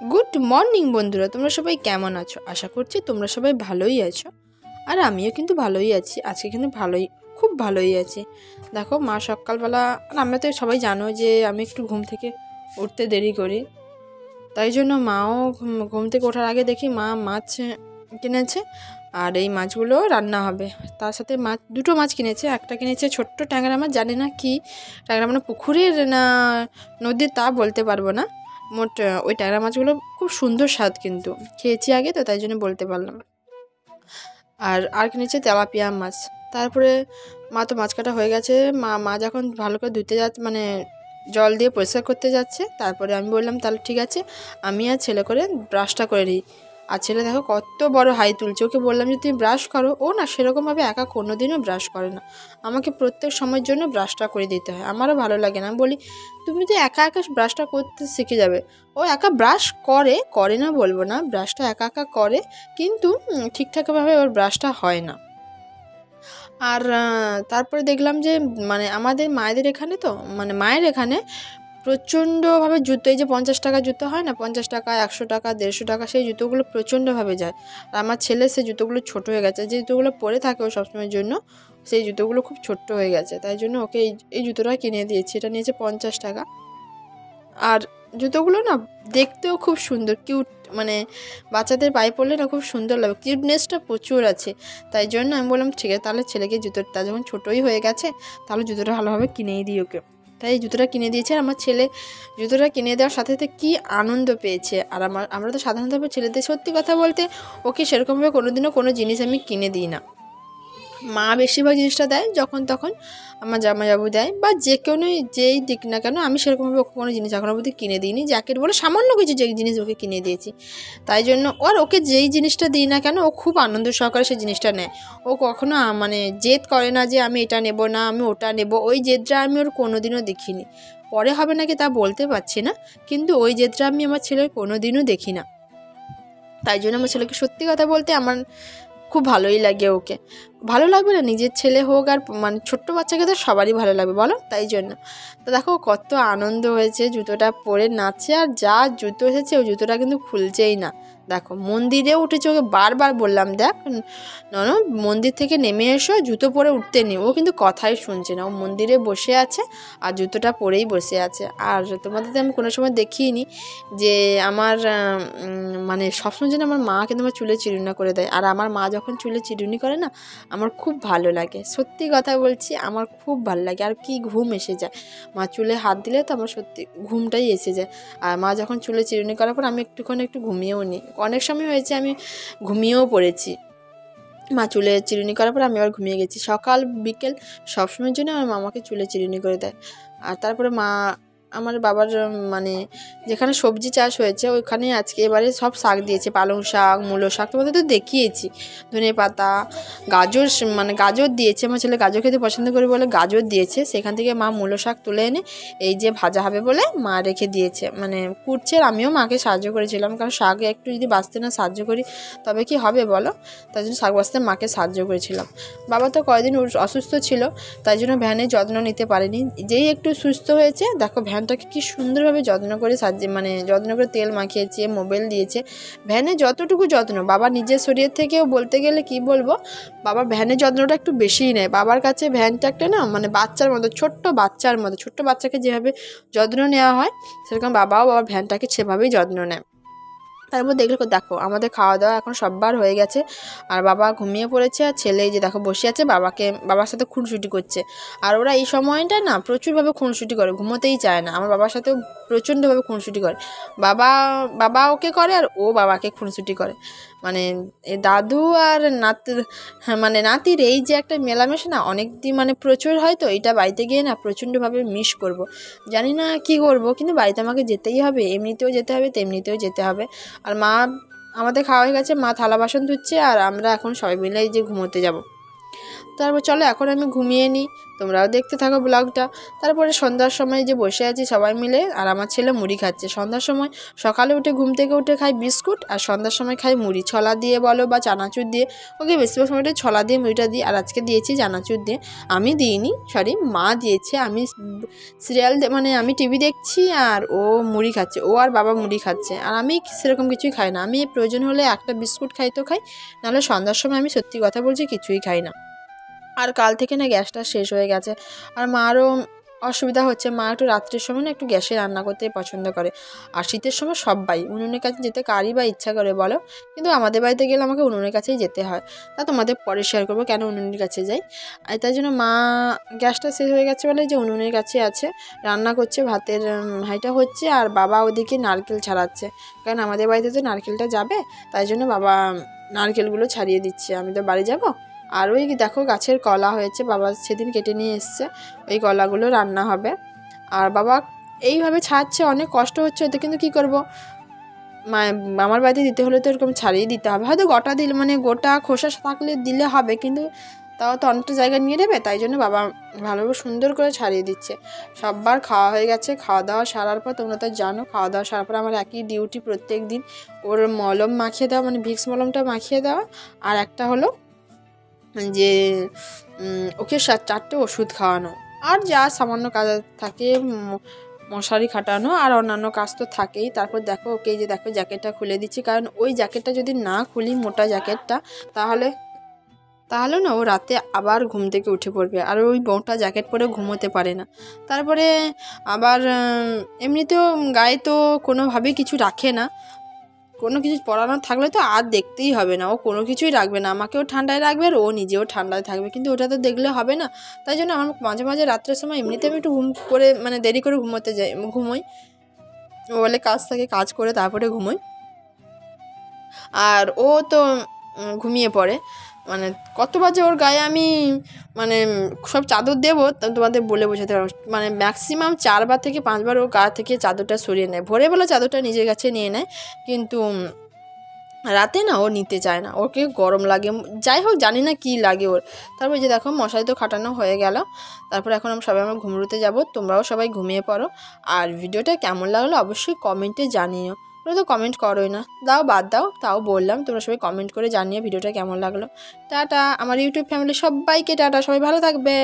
Good morning বন্ধুরা, তোমরা সবাই কেমন আছো? আশা করছি তোমরা সবাই ভালোই আছো। আর আমিও কিন্তু ভালোই আছি। আজকে কিন্তু খুব ভালোই আছি। দেখো, মা সকালবেলা, আর আমরা তো সবাই জানো যে আমি একটু ঘুম থেকে উঠতে দেরি করি, তাই জন্য মাও ঘুম থেকে ওঠার আগে দেখি মা মাছ কিনেছে, আর এই মাছগুলো রান্না হবে। তার সাথে দুটো মাছ কিনেছে। একটা কিনেছে ছোট্ট ট্যাংরা মাছ, জানি না কি ট্যাংরা, মানে পুকুরের না নদীর তা বলতে পারবো না। ওই ট্যাংরা মাছগুলো খুব সুন্দর স্বাদ, কিন্তু খেয়েছি আগে তো তাই জন্য বলতে পারলাম। আর কিনেছে তেলাপিয়া মাছ। তারপরে মা তো মাছ কাটা হয়ে গেছে। মা যখন ভালো করে ধুতে যাচ্ছে, মানে জল দিয়ে পরিষ্কার করতে যাচ্ছে, তারপরে আমি বললাম তাহলে ঠিক আছে, আমি আর ছেলে করে ব্রাশটা করে নিই। আর ছেলে দেখো কত বড় হাই তুলছে। ওকে বললাম যে তুমি ব্রাশ করো, ও না সেরকমভাবে একা কোনো দিনও ব্রাশ করে না। আমাকে প্রত্যেক সময়ের জন্য ব্রাশটা করে দিতে হয়, আমারও ভালো লাগে না। বলি তুমি তো একা একা ব্রাশটা করতে শিখে যাবে। ও একা ব্রাশ করে না বলবো না, ব্রাশটা একা একা করে, কিন্তু ঠিকঠাকভাবে ওর ব্রাশটা হয় না। আর তারপরে দেখলাম যে মানে আমাদের মায়েদের এখানে তো, মানে মায়ের এখানে প্রচণ্ডভাবে জুতো, এই যে 50 টাকা জুতো হয় না, 50 টাকা, 100 টাকা, 150 টাকা, সেই জুতোগুলো প্রচণ্ডভাবে যায়। আর আমার ছেলে সেই জুতোগুলো ছোটো হয়ে গেছে। যে জুতোগুলো পরে থাকে ও সবসময়ের জন্য, সেই জুতোগুলো খুব ছোট্ট হয়ে গেছে, তাই জন্য ওকে এই জুতোটা কিনে দিয়েছি। এটা নিয়েছে 50 টাকা। আর জুতোগুলো না দেখতেও খুব সুন্দর, কিউট, মানে বাচ্চাদের পায়ে পরলে না খুব সুন্দর লাগে, কিউটনেসটা প্রচুর আছে। তাই জন্য আমি বললাম ঠিক আছে, তাহলে ছেলেকে জুতোটা যখন ছোটোই হয়ে গেছে, তাহলে জুতোটা ভালোভাবে কিনেই দিই ওকে। তাই এই জুতোটা কিনে দিয়েছে। আর আমার ছেলে জুতোটা কিনে দেওয়ার সাথে সাথে কী আনন্দ পেয়েছে। আর আমরা তো সাধারণতভাবে ছেলেদের, সত্যি কথা বলতে, ওকে সেরকমভাবে কোনোদিনও কোনো জিনিস আমি কিনে দিই না। মা বেশিরভাগ জিনিসটা দেয়, যখন তখন আমার জামাইবাবু দেয়, বা যে কোনো যেই দিক না কেন, আমি সেরকমভাবে ওকে কোনো জিনিস এখনো অবধি কিনে দিইনি। জ্যাকেট বলে সামান্য কিছু যে জিনিস ওকে কিনে দিয়েছি। তাই জন্য ওকে যেই জিনিসটা দিই না কেন, ও খুব আনন্দ সহকারে সেই জিনিসটা নেয়। ও কখনো মানে জেদ করে না যে আমি এটা নেব না, আমি ওটা নেব। ওই জেদটা আমি ওর কোনো দিনও দেখিনি। পরে হবে নাকি তা বলতে পারছি না, কিন্তু ওই জেদটা আমি আমার ছেলের কোনো দিনও দেখি না। তাই জন্য আমার ছেলেকে, সত্যি কথা বলতে, আমার খুব ভালোই লাগে ওকে। ভালো লাগবে না? নিজের ছেলে হোক আর মানে ছোট্ট বাচ্চাকে তো সবারই ভালো লাগবে, বলো? তাই জন্য তো দেখো কত আনন্দ হয়েছে, জুতোটা পরে নাচছে। আর যা জুতো এসেছে, ওই জুতোটা কিন্তু খুলছেই না। দেখো মন্দিরেও উঠেছে, ওকে বারবার বললাম দেখ নন, মন্দির থেকে নেমে এসো, জুতো পরে উঠতে নেই। ও কিন্তু কথাই শুনছে না, ও মন্দিরে বসে আছে আর জুতোটা পরেই বসে আছে। আর তোমাদের তো আমি কোনো সময় দেখিনি যে আমার মানে সবসময় যেন আমার মা কিন্তু আমার চুলে চিরুনি করে দেয়। আর আমার মা যখন চুলে চিরুনি করে না, আমার খুব ভালো লাগে। সত্যি কথা বলছি, আমার খুব ভালো লাগে। আর কি ঘুম এসে যায় মা চুলে হাত দিলে, তো আমার সত্যি ঘুমটাই এসে যায়। আর মা যখন চুলে চিরুনি করার পর আমি একটু ঘুমিয়েও নিই। অনেক সময় হয়েছে আমি ঘুমিয়েও পড়েছি। মা চুলে চিরুনি করার পর আমি আবার ঘুমিয়ে গেছি। সকাল বিকেল সবসময়ের জন্য আমার মামাকে চুলে চিরুনি করে দেয়। আর তারপরে আমার বাবার মানে যেখানে সবজি চাষ হয়েছে, ওইখানে আজকে এবারে সব শাক দিয়েছে, পালং শাক, মূলো শাক, তোমাদের তো দেখিয়েছি, ধনে পাতা, গাজর, মানে গাজর দিয়েছে। আমার ছেলে গাজর খেতে পছন্দ করে বলে গাজর দিয়েছে। সেখান থেকে মা মূলো শাক তুলে এনে এই যে ভাজা হবে বলে মা রেখে দিয়েছে, মানে কুটছে। আর আমিও মাকে সাহায্য করেছিলাম, কারণ শাক একটু যদি বাঁচতে না সাহায্য করি তবে কি হবে বলো? তাই জন্য শাক বাঁচতে মাকে সাহায্য করেছিলাম। বাবা তো কয়েকদিন অসুস্থ ছিল, তাই জন্য ভ্যানের যত্ন নিতে পারেনি। যেই একটু সুস্থ হয়েছে, দেখো ভ্যানটাকে কি সুন্দরভাবে যত্ন করে মানে যত্ন করে তেল মাখিয়েছে, মোবাইল দিয়েছে। ভ্যানে যতটুকু যত্ন, বাবা নিজের শরীরের থেকেও বলতে গেলে কি বলবো, বাবা ভ্যানের যত্নটা একটু বেশিই নেয়। বাবার কাছে ভ্যানটা একটা না, মানে বাচ্চার মতো, ছোট্ট বাচ্চার মতো, ছোট্ট বাচ্চাকে যেভাবে যত্ন নেওয়া হয়, সেরকম বাবাও বাবার ভ্যানটাকে সেভাবেই যত্ন নেয়। তারপর দেখো আমাদের খাওয়া দাওয়া এখন সববার হয়ে গেছে। আর বাবা ঘুমিয়ে পড়েছে, আর ছেলে এই যে দেখো বসে আছে, বাবার সাথে খুনসুটি করছে। আর ওরা এই সময়টা না প্রচুরভাবে খুনসুটি করে, ঘুমোতেই চায় না। আমার বাবার সাথেও প্রচণ্ডভাবে খুনসুটি করে। বাবা ওকে করে, আর ও বাবাকে খুনসুটি করে। মানে দাদু আর মানে নাতির এই যে একটা মেলামেশা না, অনেক দিন মানে প্রচুর হয়। তো এটা বাড়িতে গিয়ে না প্রচণ্ডভাবে মিস করব। জানি না কি করব, কিন্তু বাড়িতে আমাকে যেতেই হবে, এমনিতেও যেতে হবে, তেমনিতেও যেতে হবে। আর আমাদের খাওয়া হয়ে গেছে, মা থালা বাসন ধুচ্ছে, আর আমরা এখন সবাই মিলে এই যে ঘুমোতে যাব। তারপর চলো এখন আমি ঘুমিয়ে নিই, তোমরাও দেখতে থাকো ব্লগটা। তারপরে সন্ধ্যার সময় যে বসে আছি সবাই মিলে, আর আমার ছেলে মুড়ি খাচ্ছে সন্ধ্যার সময়। সকালে উঠে ঘুম থেকে উঠে খাই বিস্কুট, আর সন্ধ্যার সময় খাই মুড়ি, ছোলা দিয়ে বলো বা চানাচুর দিয়ে। ওকে বেশিরভাগ সময়টা ছোলা দিয়ে মুড়িটা দিই, আর আজকে দিয়েছি চানাচুর দিয়ে। আমি দিইনি, সরি মা দিয়েছে। আমি সিরিয়াল মানে আমি টিভি দেখছি আর ও মুড়ি খাচ্ছে, ও আর বাবা মুড়ি খাচ্ছে, আর আমি সেরকম কিছুই খাই না। আমি প্রয়োজন হলে একটা বিস্কুট খাই তো খাই, নাহলে সন্ধ্যার সময় আমি সত্যি কথা বলছি কিছুই খাই না। আর কাল থেকে না গ্যাসটা শেষ হয়ে গেছে, আর মারও অসুবিধা হচ্ছে। মা একটু রাত্রির সময় না একটু গ্যাসে রান্না করতে পছন্দ করে, আর শীতের সময় সবাই উনুনের কাছে যেতে কারই বা ইচ্ছা করে বলো, কিন্তু আমাদের বাড়িতে গেলে আমাকে উনুনের কাছেই যেতে হয়। তা তোমাদের পরে শেয়ার করবো কেন উনুনের কাছে যাই। আর তাই জন্য মা গ্যাসটা শেষ হয়ে গেছে বলে যে উনুনের কাছে আছে, রান্না করছে, ভাতের হাঁড়িটা হচ্ছে, আর বাবা ওদিকে নারকেল ছাড়াচ্ছে, কারণ আমাদের বাড়িতে তো নারকেলটা যাবে, তাই জন্য বাবা নারকেলগুলো ছাড়িয়ে দিচ্ছে। আমি তো বাড়ি যাব। আর ওই দেখো গাছের কলা হয়েছে, বাবা সেদিন কেটে নিয়ে এসছে, ওই কলাগুলো রান্না হবে। আর বাবা এইভাবে ছাড়ছে, অনেক কষ্ট হচ্ছে ওতে, কিন্তু কী করবো, আমার বাড়িতে দিতে হলে তো এরকম ছাড়িয়ে দিতে হবে। হয়তো গোটা দিলে মানে গোটা খোসা থাকলে দিলে হবে, কিন্তু তাও তো অনেকটা জায়গা নিয়ে নেবে, তাই জন্য বাবা ভালোভাবে সুন্দর করে ছাড়িয়ে দিচ্ছে। সববার খাওয়া হয়ে গেছে, খাওয়া দাওয়া সারার পর তোমরা তো জানো, খাওয়া দাওয়া সারার পর আমার একই ডিউটি প্রত্যেক দিন, ওর মলম মাখিয়ে দেওয়া, মানে ভিক্স মলমটা মাখিয়ে দেওয়া, আর একটা হলো যে ওকে 4টে ওষুধ খাওয়ানো, আর যা সামান্য কাজ থাকে মশারি খাটানো, আর অন্যান্য কাজ তো থাকেই। তারপর দেখো ওকে যে দেখো জ্যাকেটটা খুলে দিচ্ছি, কারণ ওই জ্যাকেটটা যদি না খুলি, মোটা জ্যাকেটটা, তাহলে না ও রাতে আবার ঘুম থেকে উঠে পড়বে, আর ওই মোটা জ্যাকেট পরে ঘুমোতে পারে না। তারপরে আবার এমনিতেও গায়ে তো কোনোভাবেই কিছু রাখে না, কোনো কিছু পরানো থাকলে তো আর দেখতেই হবে না, ও কোনো কিছুই রাখবে না, আমাকেও ঠান্ডায় রাখবে আর ও নিজেও ঠান্ডায় থাকবে, কিন্তু ওটা তো দেখলে হবে না। তাই জন্য আমার মাঝে মাঝে রাত্রের সময় এমনিতে আমি একটু ঘুম করে মানে দেরি করে ঘুমোই, ও বলে কাজ থাকে, কাজ করে তারপরে ঘুমোই। আর ও তো ঘুমিয়ে পড়ে, মানে কত বাজে ওর গায়ে আমি মানে সব চাদর দেবো তোমাদের বলে বোঝাতে পারবো, মানে ম্যাক্সিমাম 4বার থেকে 5বার ও গা থেকে চাদরটা সরিয়ে নেয়। ভোরবেলা চাদরটা নিজের কাছে নিয়ে নেয়, কিন্তু রাতে না ও নিতে চায় না, ওকে গরম লাগে, যাই হোক জানি না কি লাগে ওর। তারপর যে দেখো মশারি তো খাটানো হয়ে গেল, তারপর এখন আমরা ঘুমরুতে যাব, তোমরাও সবাই ঘুমিয়ে পড়ো। আর ভিডিওটা কেমন লাগলো অবশ্যই কমেন্টে জানিও, তোমরা তো কমেন্ট করোই না, বাদ দাও, তাও বললাম তোমরা সবাই কমেন্ট করে জানিও ভিডিওটা কেমন লাগলো। টাটা, আমার ইউটিউব ফ্যামিলি সবাইকে টাটা, সবাই ভালো থাকবে।